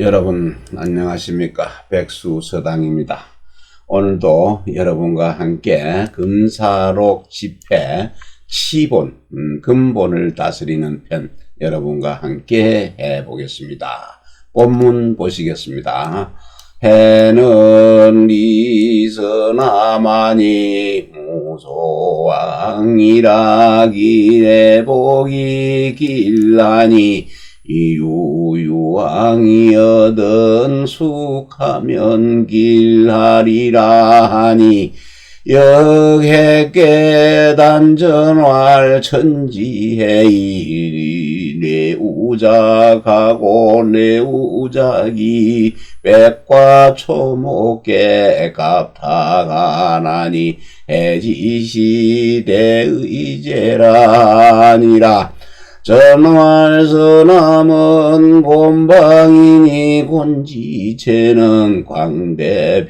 여러분 안녕하십니까? 백수서당입니다. 오늘도 여러분과 함께 금사록 집회 치본 근본을 다스리는 편 여러분과 함께 해보겠습니다. 본문 보시겠습니다. 해는 리서나마니 무소왕이라 기대 복이 길라니 유유왕이 얻은 숙하면 길하리라 하니 역해께 단전활 천지해이 내 우작하고 내 우작이 백과 초목계 갑타가나니 해지시대의제라니라. 전활서 남은 곤방이니 곤지체는 광대병이라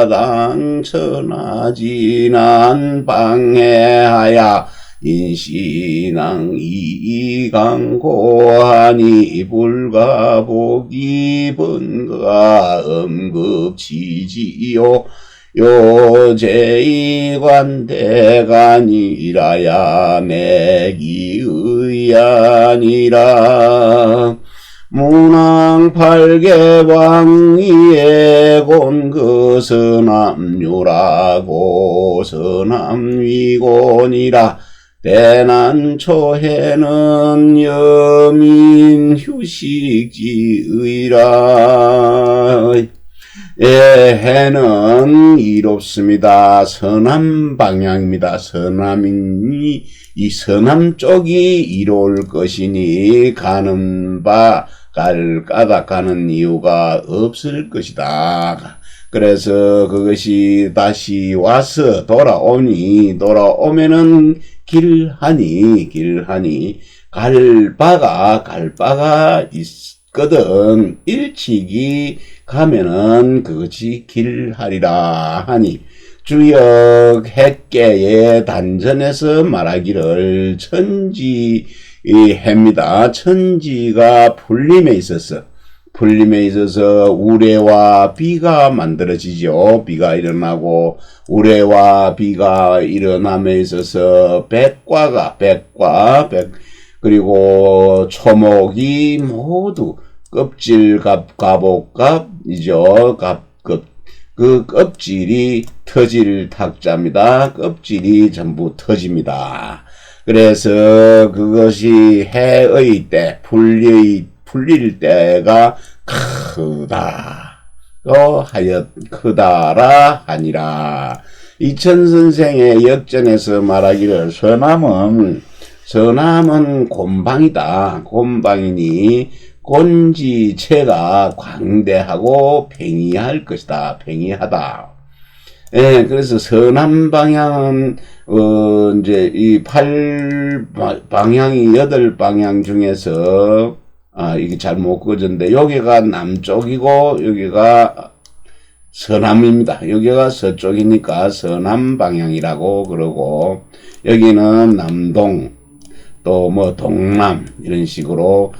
당천하지난 방해하야 인신앙 이강고하니 불가복이 번가 음급지지요 요제이관대가니라야 매기의아니라. 문왕팔계방위에 곤거서남유라고 서남위곤이라. 대난초해는 여민휴식지의라. 해는 이롭습니다. 서남 방향입니다. 서남이 이 서남 쪽이 이로울 것이니 가는 바 갈 까닭 가는 이유가 없을 것이다. 그래서 그것이 다시 와서 돌아오면은 길하니 갈 바가 있거든. 일찍이 가면은 그것이 길하리라 하니 주역 핵계의 단전에서 말하기를 천지해입니다. 천지가 풀림에 있어서 우레와 비가 만들어지죠. 비가 일어나고 우레와 비가 일어남에 있어서 백과 그리고 초목이 모두 껍질 갑갑이죠. 그 껍질이 터질 탁자입니다. 껍질이 전부 터집니다. 그래서 그것이 해의 때, 풀릴 때가 크다. 하여 크다라 하니라. 이천 선생의 역전에서 말하기를 서남은 곤방이다. 곤방이니 곤지체가 광대하고 팽이할 것이다. 팽이하다. 예, 그래서 서남 방향은, 이제 이 여덟 방향 중에서, 이게 잘못 그어졌는데, 여기가 남쪽이고, 여기가 서남입니다. 여기가 서쪽이니까 서남 방향이라고 그러고, 여기는 남동, 또 동남, 이런 식으로,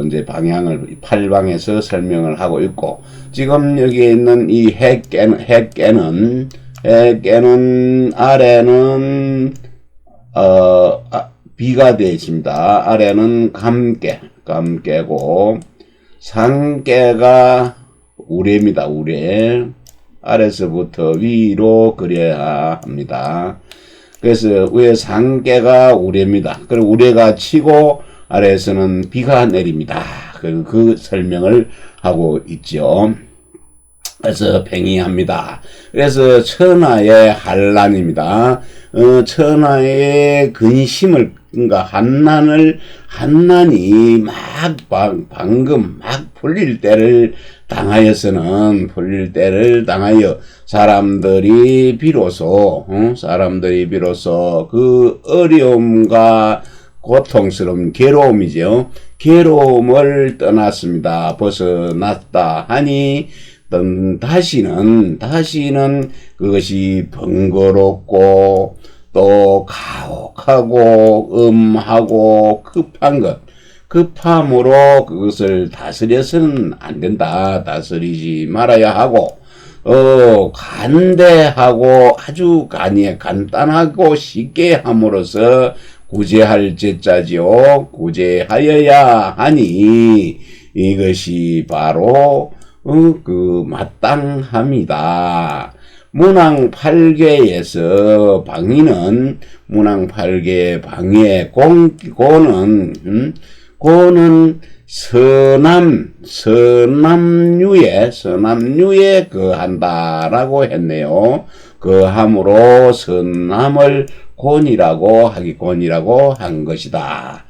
이제 방향을 팔방에서 설명을 하고 있고, 지금 여기에 있는 이 핵깨는 아래는, 비가 되어 있습니다. 아래는 감깨고, 상깨가 우레입니다. 우레. 아래서부터 위로 그려야 합니다. 그래서 위에 상깨가 우레입니다. 그리고 우레가 치고, 아래에서는 비가 내립니다. 그 설명을 하고 있죠. 그래서 팽이합니다. 그래서 천하의 한란입니다. 천하의 근심을, 그러니까 한난이 방금 풀릴 때를 당하여 사람들이 비로소 그 어려움과 고통스러운 괴로움이죠. 괴로움을 떠났습니다. 벗어났다 하니 다시는 그것이 번거롭고 또 가혹하고 음하고 급한 것 급함으로 그것을 다스려서는 안 된다. 다스리지 말아야 하고, 간대하고 아주 간단하고 쉽게 함으로써 구제할 제자지요. 구제하여야 하니 이것이 바로 마땅합니다. 문왕팔계에서 방위는 문왕팔계 방위의 고는 서남유에 한다라고 했네요. 함으로 선남을 곤이라고 한 것이다.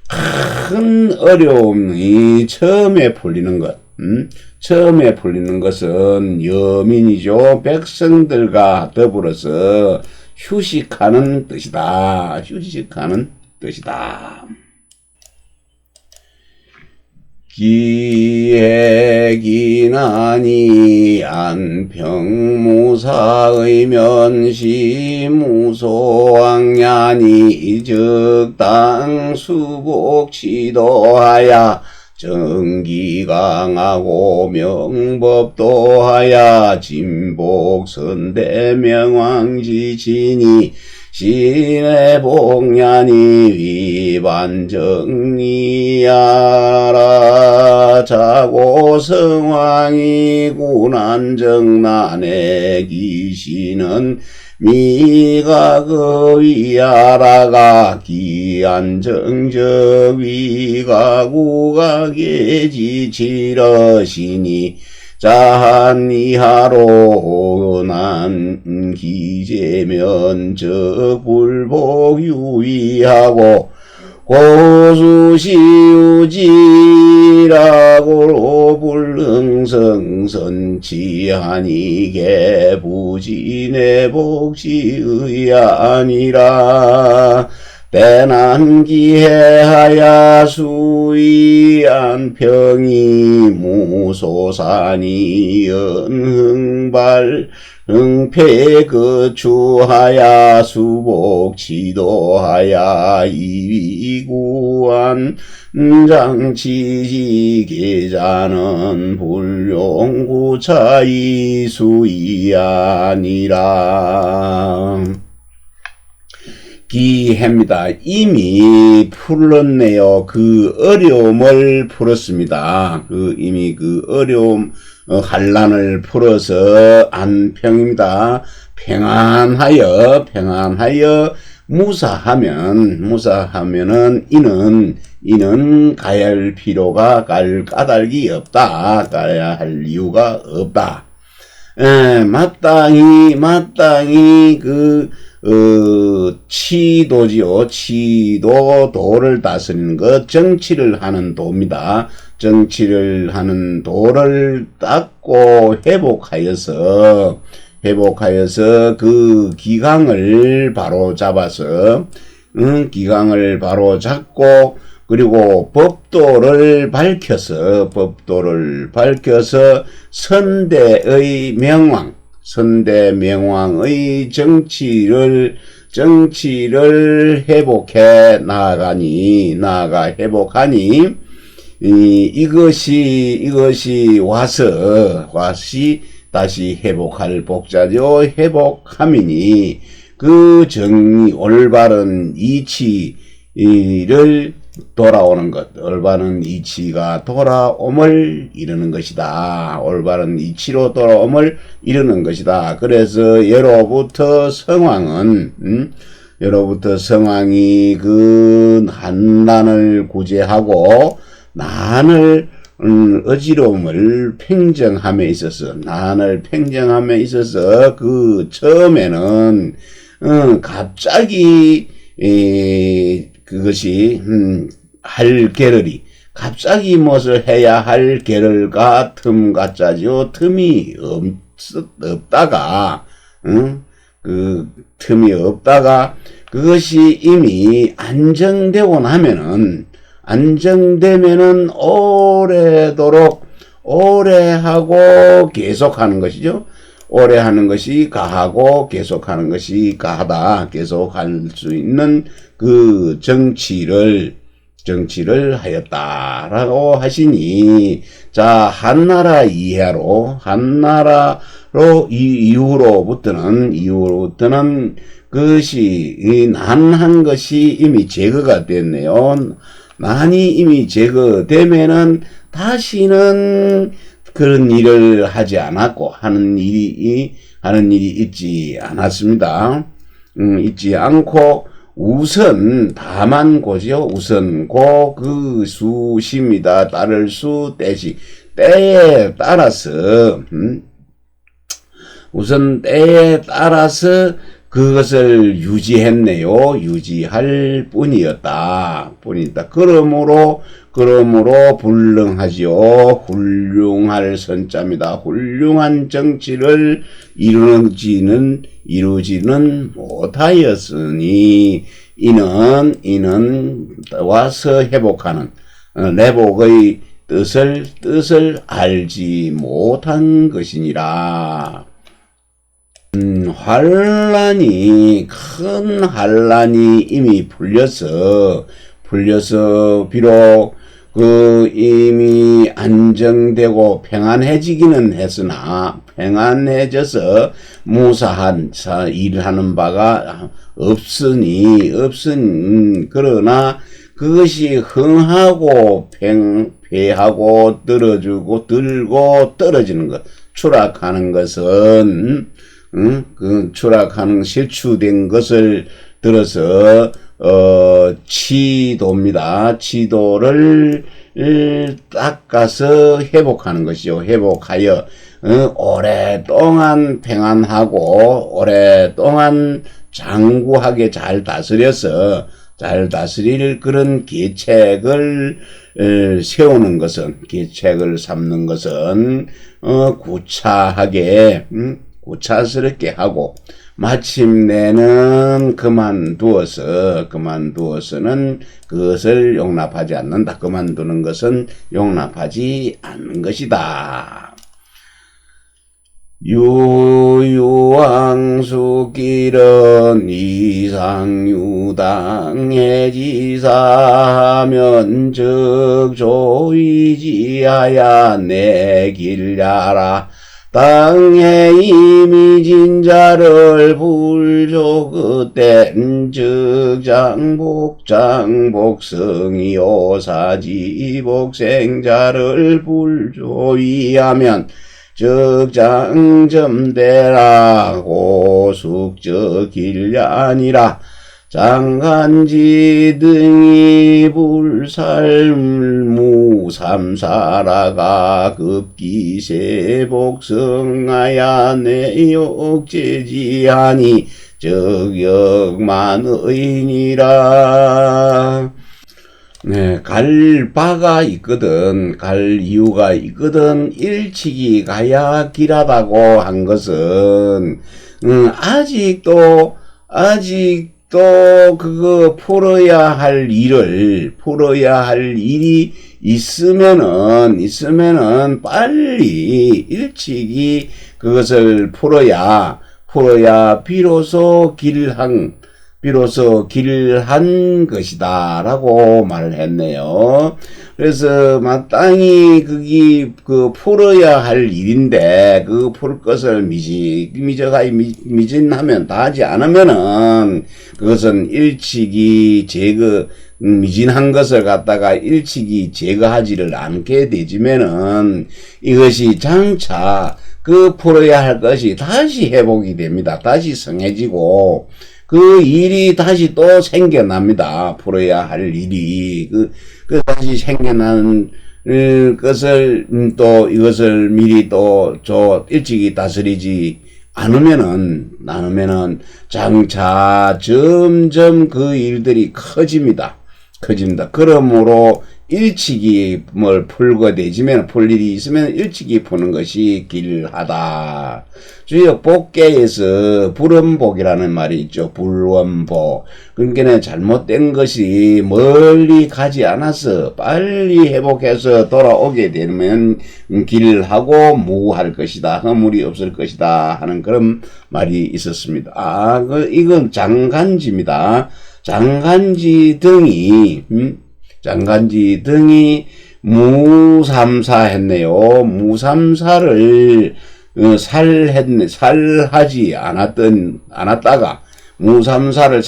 큰 어려움이 처음에 풀리는 것은 여민이죠. 백성들과 더불어서 휴식하는 뜻이다. 기해기나니 안평무사의 면시무소왕냐니 적당수복치도하야 정기강하고 명법도하야 진복선대명왕지지니 신의 복년이 위반정리하라 자고성왕이 군안정난의 기시는 미가거위하라가 기안정적 위가구가계지치러시니 자한이하로 난 기재면적 불복유의하고 고수시우지라고 불능성선치하니 개부진의 복지의 아니라 대난기해하야 수위안평이 무소산이 연흥발 응패거추하야 수복지도하야 이위구한 장치지 계자는 불용구차이 수이아니라. 기해입니다. 이미 풀었네요. 그 어려움을 풀었습니다. 이미 그 어려움, 한란을 풀어서 안평입니다. 평안하여 무사하면은 이는 가야 할 필요가 갈 까닭이 없다. 가야 할 이유가 없다. 마땅히 치도지요. 도를 다스리는 것, 정치를 하는 도입니다. 정치를 하는 도를 닦고 회복하여서 그 기강을 바로 잡아서, 기강을 바로 잡고, 그리고 법도를 밝혀서 선대의 명왕의 정치를 회복하니 이것이 와시 다시 회복할 복자죠. 회복함이니 그 정리 올바른 이치를 돌아오는 것, 올바른 이치가 돌아옴을 이루는 것이다. 올바른 이치로 돌아옴을 이루는 것이다. 그래서 예로부터 성왕이 그 한난을 구제하고 난을 어지러움을 팽정함에 있어서 그 처음에는 갑자기 그것이 할 계를이 갑자기 무엇을 해야 할 계를과 틈 같자지요. 틈이 없다가 그 틈이 없다가 그것이 이미 안정되면은 오래도록 오래 하고 계속하는 것이죠. 오래 하는 것이 가하고 계속하는 것이 가하다. 계속할 수 있는 그 정치를 정치를 하였다라고 하시니, 자, 한나라 이하로, 한나라로 이후로부터는 그것이, 이 난한 것이 이미 제거가 됐네요. 난이 이미 제거되면은 다시는 그런 일을 하지 않았고, 하는 일이 있지 않았습니다. 있지 않고, 우선 다만 고죠. 우선 고 그 수시입니다. 따를 수 때시 때에 따라서 우선 때에 따라서 그것을 유지했네요. 유지할 뿐이었다. 그러므로 불능하지요. 훌륭할 선자입니다. 훌륭한 정치를 이루지는 못하였으니 이는 와서 회복하는 내복의 뜻을 알지 못한 것이니라. 큰 환란이 이미 풀려서 비록 이미 안정되고 평안해지기는 했으나 평안해져서 무사한 일하는 바가 없으니 그러나 그것이 흥하고 패하고 들고 떨어지는 것, 추락하는 것은 추락하는 실추된 것을 들어서 치도입니다. 치도를 닦아서 회복하는 것이요. 회복하여 오랫동안 평안하고 오랫동안 장구하게 잘 다스릴 그런 계책을 세우는 것은, 계책을 삼는 것은 구차스럽게 하고 마침내는 그만두어서는 그것을 용납하지 않는다. 그만두는 것은 용납하지 않는 것이다. 유유왕수길은 이상유당해지사하면 즉 조이지하야 내 길야라. 땅에 이미 진자를 불조 그땐 즉 장복성이요 사지복생자를 불조이하면 즉 장점되라고 숙저 길야니라. 장간지 등이 불살무 삼사라가 급기세 복성하야 내욕제지하니 적역만의니라. 네, 갈 바가 있거든, 갈 이유가 있거든, 일찍이 가야 길하다고 한 것은, 아직도 그거 풀어야 할 일이 있으면은 빨리 일찍이 그것을 풀어야 비로소 길한 것이다라고 말을 했네요. 그래서 마땅히 그 풀어야 할 일인데 그 풀 것을 미진하면 다 하지 않으면은 그것은 일찍이 미진한 것을 갖다가 일찍이 제거하지를 않게 되지면은 이것이 장차 그 풀어야 할 것이 다시 회복이 됩니다. 다시 성해지고 그 일이 다시 또 생겨납니다. 풀어야 할 일이. 그 다시 생겨난 것을 또 이것을 미리 또 일찍이 다스리지 않으면은 장차 점점 그 일들이 커집니다. 그러므로 일찍이 풀게 되지면 풀 일이 있으면 일찍이 푸는 것이 길하다. 주요 복계에서 불원복이라는 말이 있죠. 불원복. 그러니까 잘못된 것이 멀리 가지 않아서 빨리 회복해서 돌아오게 되면 길하고 무할 것이다. 허물이 없을 것이다. 하는 그런 말이 있었습니다. 이건 장간지입니다. 장간지 등이 장간지 등이 무삼사 했네요. 무삼사를 살하지 않았다가 무삼사를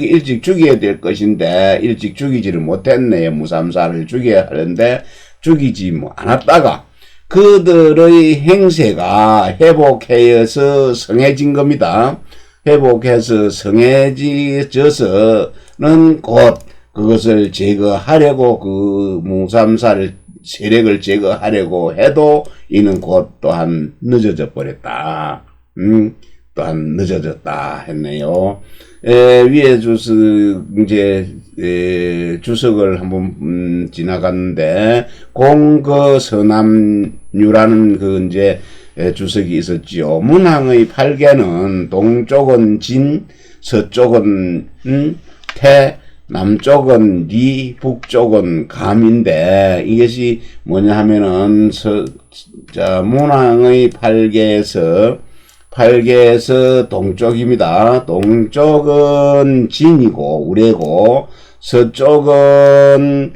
일찍 죽여야 될 것인데 일찍 죽이지를 못했네요. 무삼사를 죽여야 하는데 죽이지 않았다가 그들의 행세가 회복해서 성해진 겁니다. 회복해서 성해져서는 곧 그것을 제거하려고 그 무삼사를 세력을 제거하려고 해도 이는 곧 또한 늦어져 버렸다. 또한 늦어졌다 했네요. 위에 주석을 한번 지나갔는데 공거서남유라는 주석이 있었지요. 문항의 팔계는 동쪽은 진, 서쪽은 태, 남쪽은 리, 북쪽은 감인데 이것이 뭐냐 하면은 문항의 팔계에서 동쪽입니다. 동쪽은 진이고 우레고 서쪽은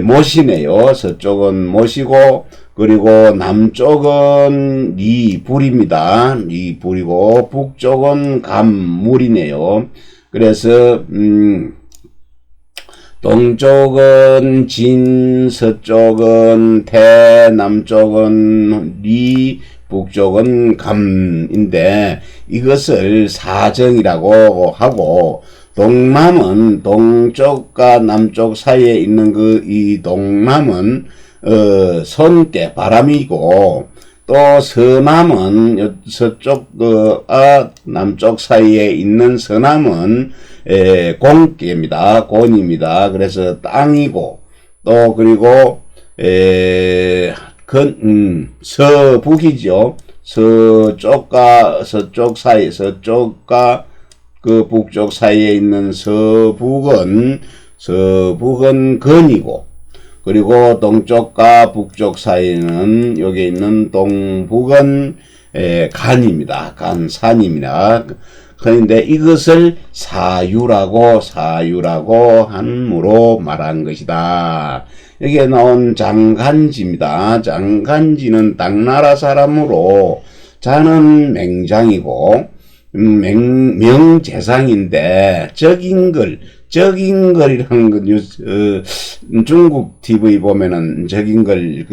못이네요. 서쪽은 못이고 그리고 남쪽은 리불입니다. 리불이고 북쪽은 감물이네요. 그래서 동쪽은 진, 서쪽은 태, 남쪽은 리, 북쪽은 감인데 이것을 사정이라고 하고 동남은 동쪽과 남쪽 사이에 있는 이 동남은 손때 바람이고 또 서남은 서쪽과 남쪽 사이에 있는 서남은 공께입니다. 곤입니다. 그래서 땅이고 또 그리고 서북이죠. 서쪽과 그 북쪽 사이에 있는 서북은 건이고 그리고 동쪽과 북쪽 사이에는 여기 있는 동북은 간입니다. 간산입니다. 그런데 이것을 사유라고 함으로 말한 것이다. 여기에 나온 장간지입니다. 장간지는 당나라 사람으로 자는 맹장이고 명재상인데 적인걸이라는 거 중국 TV 보면은 적인걸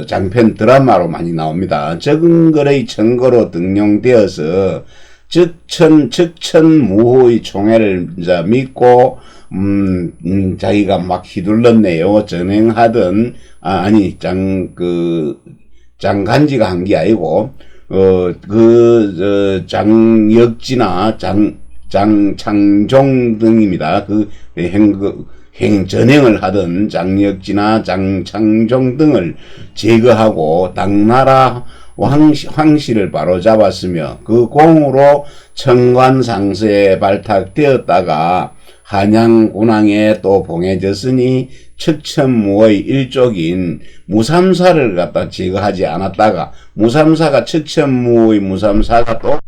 장편 드라마로 많이 나옵니다. 적인걸의 증거로 등용되어서 측천무호의 총애를 믿고 자기가 막 휘둘렀네요. 전행하던 장간지가 한 게 아니고 장역지나 장창종 등입니다. 전행을 하던 장역지나 장창종 등을 제거하고 당나라 황씨를 바로잡았으며 그 공으로 청관상서에 발탁되었다가 한양군왕에 또 봉해졌으니 측천무의 일족인 무삼사를 갖다 제거하지 않았다가 무삼사가 측천무의 무삼사가 또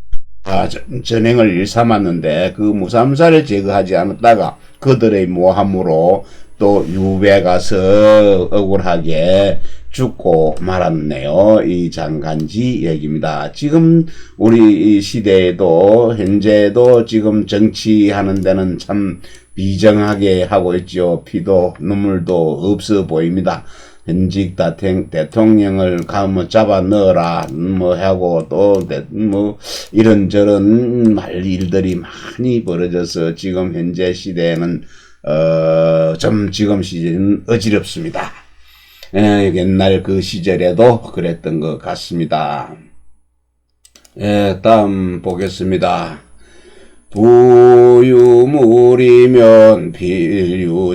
전행을 일삼았는데 그 무삼사를 제거하지 않았다가 그들의 모함으로 또 유배 가서 억울하게 죽고 말았네요. 이 장간지 얘기입니다. 지금 우리 시대에도 현재도 지금 정치하는 데는 참 비정하게 하고 있죠. 피도 눈물도 없어 보입니다. 현직 대통령을 잡아 넣어라 하고 또 이런저런 일들이 많이 벌어져서 지금 현재 시대에는 지금 시대는 어지럽습니다. 옛날 그 시절에도 그랬던 것 같습니다. 다음 보겠습니다. 부유물이면 필유칙이라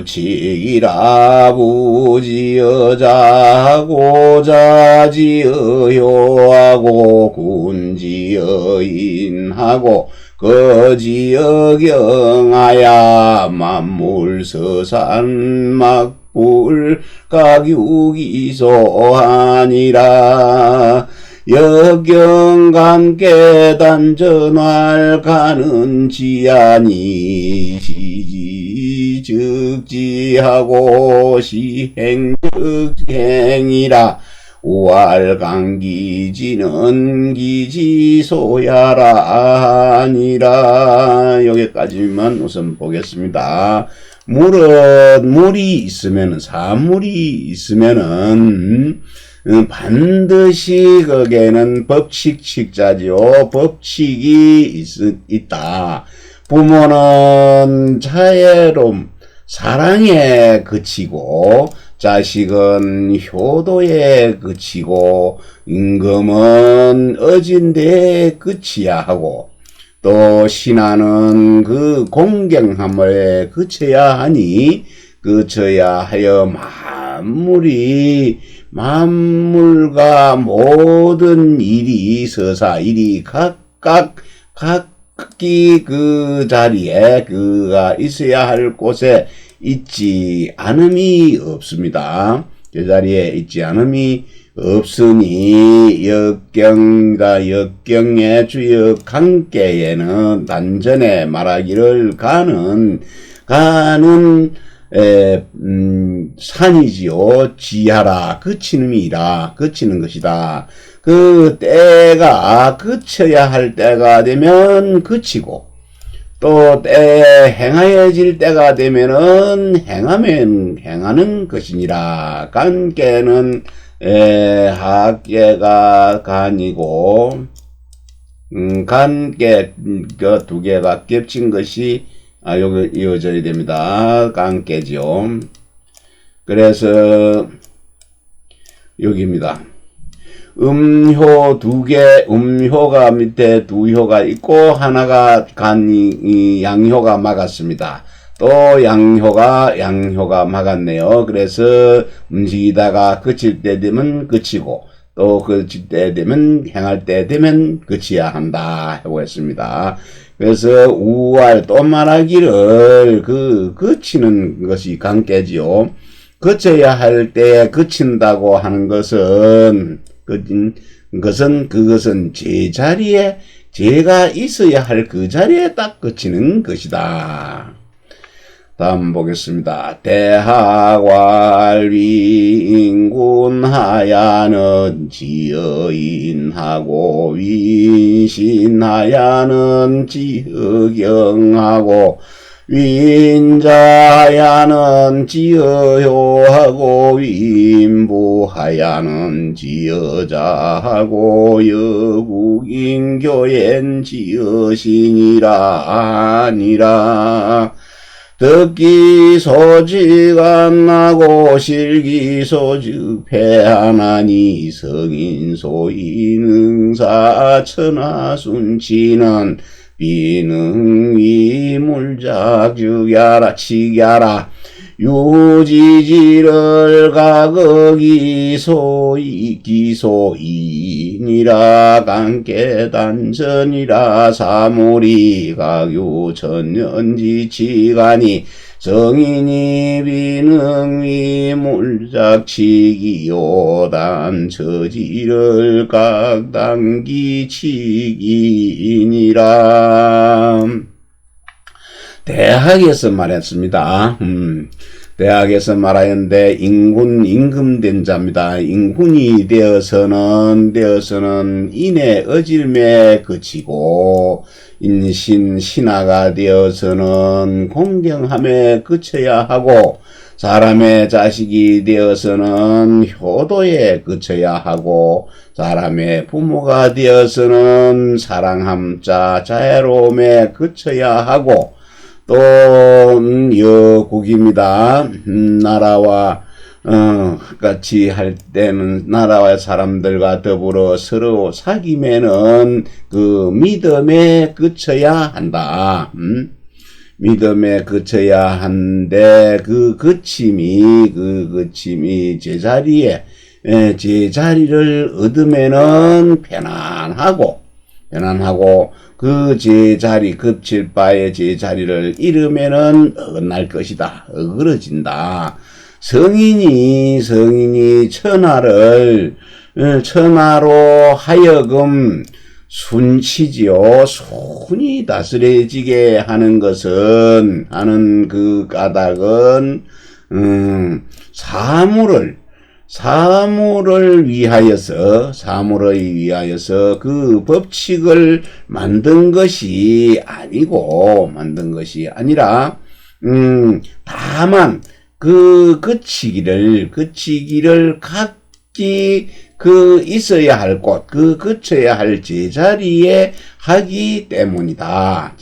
부지어자하고 자지어효하고 군지어인하고 거지어경하야 만물서산막불 가규기소하니라. 역경감깨 단전활 가는 지아니 즉지하고 시행 즉행이라 우알강기지는 기지소야라 하니라. 여기까지만 우선 보겠습니다. 물이 있으면은, 사물이 있으면은, 반드시 거기에는 법칙자지요. 법칙이 있다. 부모는 자애로움, 사랑에 그치고, 자식은 효도에 그치고, 임금은 어진대에 그치야 하고, 또 신하는 그 공경함에 그쳐야 하니, 그쳐야 하여 만물과 모든 일이 일이 각기 그 자리에 그가 있어야 할 곳에 있지 않음이 없습니다. 그 자리에 있지 않음이 없으니 역경의 주역 강께에는 단전에 말하기를 가는 산이지요. 지하라 그치는 것이다. 그 때가 그쳐야 할 때가 되면 그치고 또 행하여질 때가 되면은 행하는 것이니라. 간께는 학계가 간이고 간께 그 두 개가 겹친 것이 여기 이어져야 됩니다. 간께죠. 그래서 여기입니다. 음효 두 개, 음효가 밑에 두 효가 있고 하나가 양효가 막았습니다. 또 양효가 막았네요. 그래서 움직이다가 그칠 때 되면 그치고 또 그칠 때 되면 행할 때 되면 그쳐야 한다 하고 했습니다. 그래서 우알 또 말하기를 그치는 것이 관계지요. 그쳐야 할 때 그친다고 하는 것은 그것은 제자리에 제가 있어야 할 그 자리에 딱 그치는 것이다. 다음 보겠습니다. 대학왈위 인군하야는 지어인하고 위신하야는 지어경하고 위인자하야는 지어효하고 위인부하야는 지어자하고 여국인교엔 지어신이라 아니라 듣기 소직 안 나고 실기 소직 패하나니 성인 소인 응사 천하 순치는 비능위 물작죽야라 치야라 유지지를 기소이니라 간깨단전이라 사물이 각유천년지치가니 성인이 비능위 물작치기요단 처지를 각당기치기니라. 대학에서 말했습니다. 대학에서 말하였는데 임금된 자입니다. 임군이 되어서는 인의 어질매 그치고 신하가 되어서는 공경함에 그쳐야 하고 사람의 자식이 되어서는 효도에 그쳐야 하고 사람의 부모가 되어서는 사랑함자 자애로움에 그쳐야 하고 또 여국입니다. 나라와 같이 할 때는 나라와 사람들과 더불어 서로 사귐에는 그 믿음에 그쳐야 한다. 믿음에 그쳐야 한데 그 그침이 제자리를 얻으면은 편안하고 그 제자리 급칠 바에 제자리를 잃으면은 어긋날 것이다. 어그러진다. 성인이 천하로 하여금 순치지요. 순이 다스려지게 하는 것은, 하는 그 까닭은, 사물을 위하여서 그 법칙을 만든 것이 아니라, 다만, 그 그치기를 각기 있어야 할 곳, 거쳐야 할 제자리에 하기 때문이다.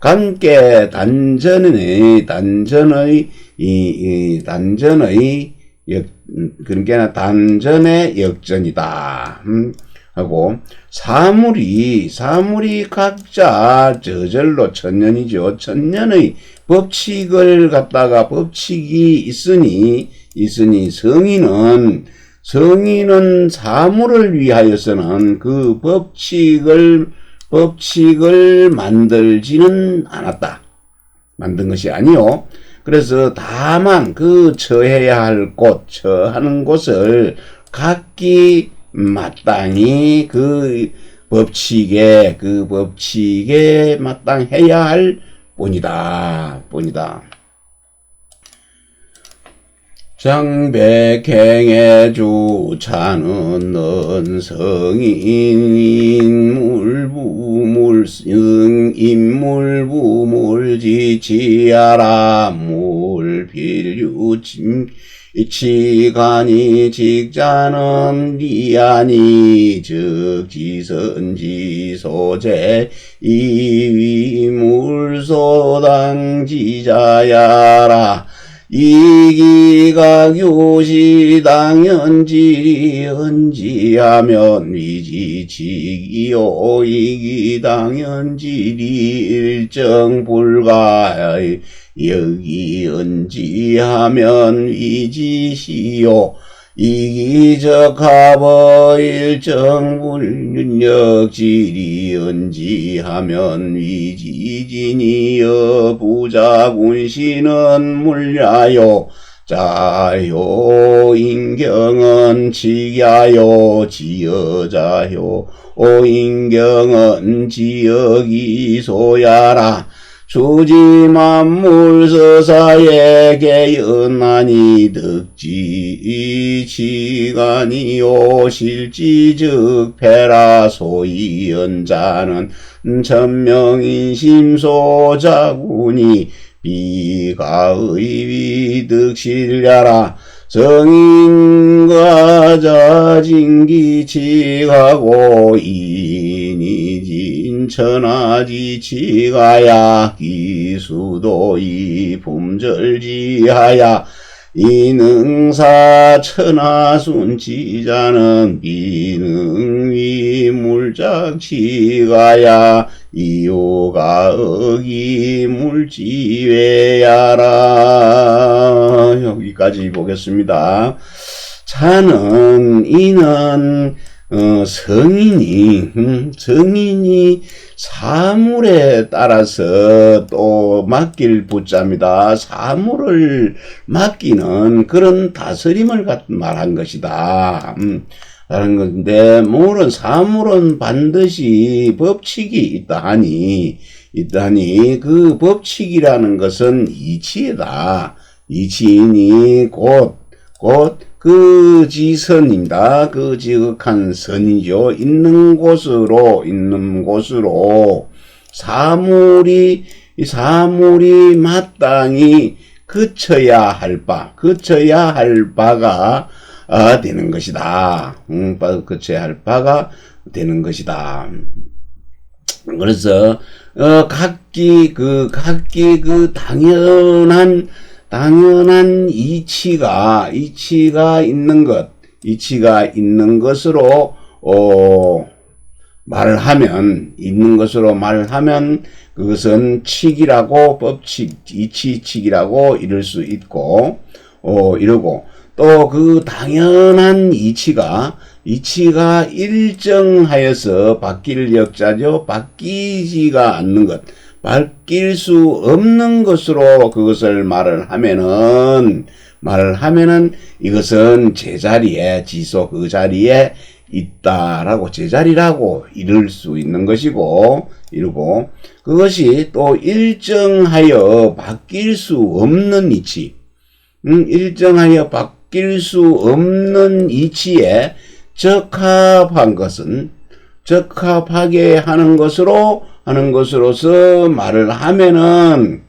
함께 단전의 그러니까 단전의 역전이다. 하고, 사물이 각자 저절로 천년이죠. 천년의 법칙이 있으니 성인은 사물을 위하여서는 그 법칙을 만들지는 않았다. 만든 것이 아니요. 그래서 다만 처하는 곳을 각기 마땅히 그 법칙에 마땅해야 할 뿐이다. 장백행의 주차는 넌 성인 인물부물 지치하라 물필유침 이치간이 직자는 리아니 즉 지선지 소재 이위물소당 지자야라 이기가 교시 당연지 언지하면 위지치기요 이기 당연지리 일정불가 여기 언지하면 위지시요 이기적하버 일정불윤력지리 언지하면 위지진이여 부자군시는 물야요 자요 인경은 지야요 지여자요 오인경은 지여기소야라 수지만물서사에게 연하니 득지치간이요 실지즉패라 소위 연자는 천명인심소자군이 비가의위득실야라 성인과 자진기치하고 인이진천하지치가야 기수도이 품절지하야 이능사 천하순치자는 비능위물작치가야 이요가 어기물지외야라. 여기까지 보겠습니다. 이는 성인이 사물에 따라서 또 맡길 붙잡니다. 사물을 맡기는 그런 다스림을 말한 것이다. 라는 건데, 물론 사물은 반드시 법칙이 있다하니 그 법칙이라는 것은 이치이다. 이치이니 곧 그 지선입니다. 그 지극한 선이죠. 있는 곳으로 사물이 마땅히 그쳐야 할 바가 되는 것이다. 그쳐야 할 바가 되는 것이다. 그래서 각기 당연한 이치가 있는 것으로 말하면 그것은 칙이라고 이치칙이라고 이럴 수 있고 이러고 또 그 당연한 이치가 일정하여서 바뀔 역자죠. 바뀌지가 않는 것. 바뀔 수 없는 것으로 그것을 말을 하면은 이것은 제자리에 그 자리에 있다라고 제자리라고 이룰 수 있는 것이고 이러고 그것이 또 일정하여 바뀔 수 없는 이치 일정하여 바뀔 수 없는 이치에 적합한 것은 적합하게 하는 것으로서 말을 하면은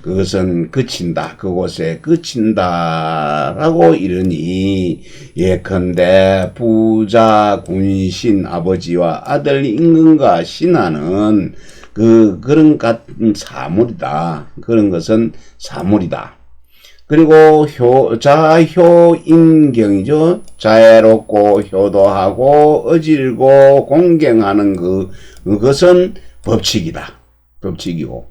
그것은 그친다. 그곳에 그친다라고 이르니 예컨대 부자 군신 아버지와 아들 임금과 신하는 그런 같은 사물이다. 그런 것은 사물이다. 그리고 자효인경이죠. 자애롭고 효도하고 어질고 공경하는 그것은 법칙이다. 법칙이고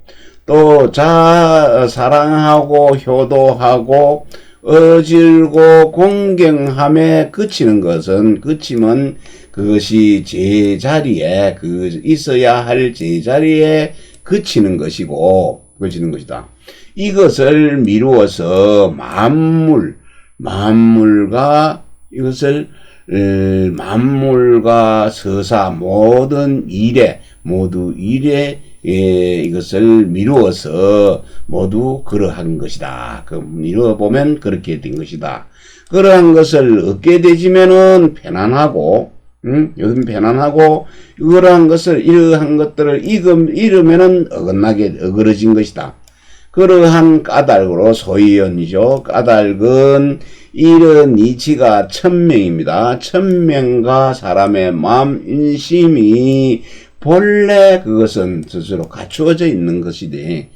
또 사랑하고 효도하고 어질고 공경함에 그치면 그것이 제자리에 있어야 할 제자리에 그치는 것이다. 이것을 미루어서 만물과 서사 모두 일에 이것을 미루어서 모두 그러한 것이다. 미루어 보면 그렇게 된 것이다. 그러한 것을 얻게 되지면은 편안하고, 요즘 편안하고, 그러한 것들을 잃으면은 어그러진 것이다. 그러한 까닭으로 소위언이죠. 까닭은 이런 이치가 천명입니다. 천명과 사람의 마음 인심이 본래 그것은 스스로 갖추어져 있는 것이니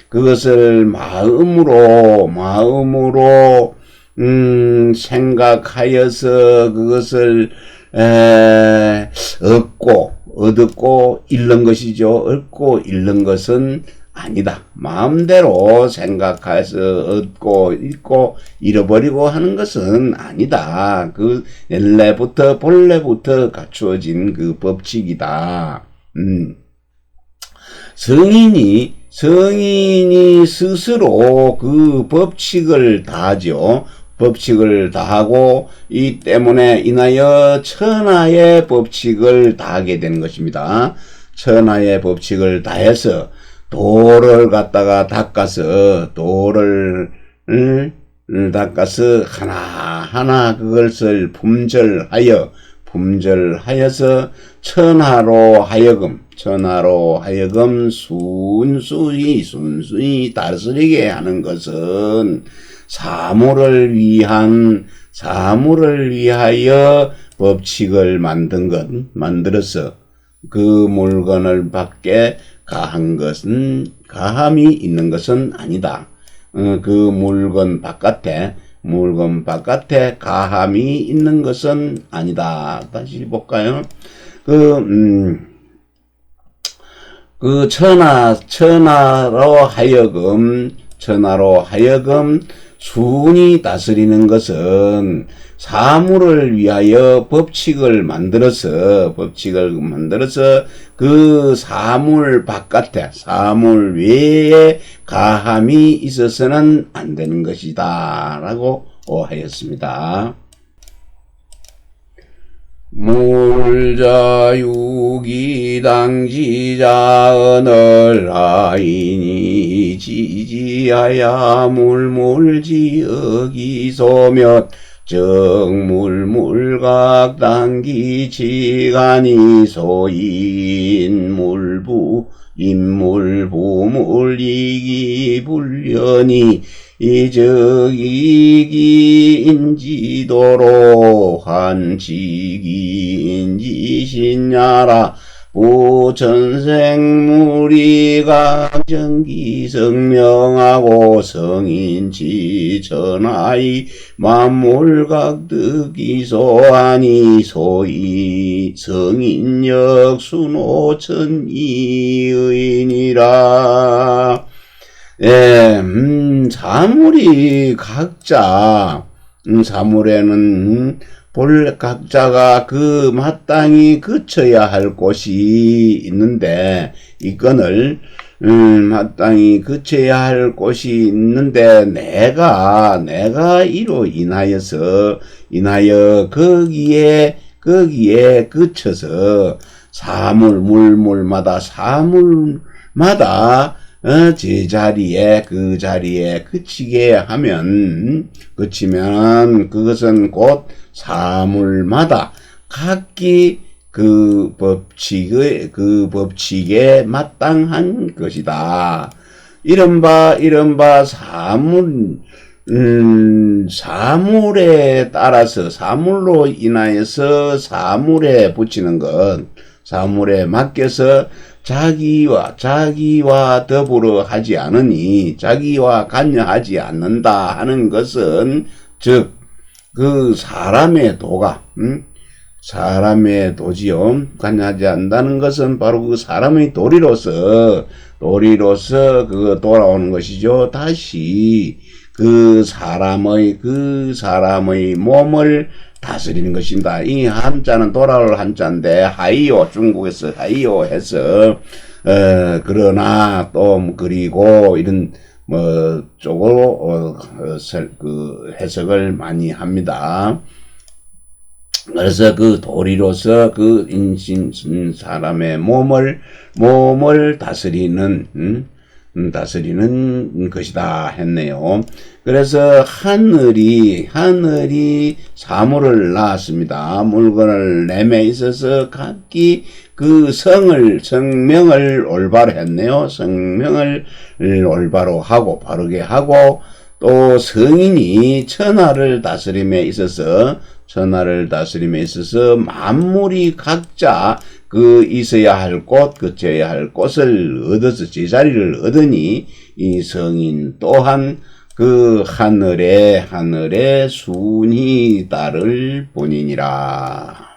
그것을 마음으로 생각하여서 그것을 얻고 잃는 것이죠. 얻고 잃는 것은 아니다. 마음대로 생각해서 얻고 잃고 잃어버리고 하는 것은 아니다. 그 본래부터 갖추어진 그 법칙이다. 성인이 스스로 그 법칙을 다하죠. 법칙을 다하고 이 때문에 인하여 천하의 법칙을 다하게 되는 것입니다. 천하의 법칙을 다해서 돌을 갖다가 닦아서 하나하나 그것을 품절하여서 천하로 하여금 순수히 다스리게 하는 것은 사물을 위하여 법칙을 만들어서 그 물건을 밖에 가함이 있는 것은 아니다. 그 물건 바깥에 가함이 있는 것은 아니다. 다시 볼까요? 천하로 하여금 순히 다스리는 것은 사물을 위하여 법칙을 만들어서 그 사물 외에 가함이 있어서는 안 되는 것이다 라고 하였습니다. 물자유기당지자 언을하이니 지지하야 물물지어기소면 정물물각당기치가니 소인물부인물부물이기불련이 이적이기인지도로 한지기인지신야라 부천생무리가 정기성명하고 성인지 천하의 만물각득이소하니 소이 성인역 순오천이의니라. 사물이 각자, 사물에는 본래 각자가 마땅히 그쳐야 할 곳이 있는데, 이건을, 마땅히 그쳐야 할 곳이 있는데 내가 이로 인하여 거기에 그쳐서 물마다 제자리에 그 자리에 그치면 그것은 곧 사물마다 각기 그 법칙에 마땅한 것이다. 이른바 사물에 따라서 사물로 인하여서 사물에 붙이는 것, 사물에 맡겨서 자기와 더불어 하지 않으니 자기와 관여하지 않는다 하는 것은 즉 그 사람의 도가 사람의 도지요. 관여하지 않는다는 것은 바로 그 사람의 도리로서 돌아오는 것이죠. 다시 그 사람의 몸을 다스리는 것입니다. 이 한자는 돌아올 한자인데 하이오, 중국에서 하이오 해서 그러나 또 그리고 이런 쪽으로 해석을 많이 합니다. 그래서 그 도리로서 그 사람의 몸을 다스리는 것이다 했네요. 그래서 하늘이 사물을 낳았습니다. 물건을 내매 있어서 각기 그 성명을 올바로 했네요. 성명을 올바로 하고 바르게 하고 또 성인이 천하를 다스림에 있어서 만물이 각자 그 있어야 할 곳, 그쳐야 할 곳을 얻어서 제자리를 얻으니 이 성인 또한 그 하늘에 순히 따를 뿐이니라.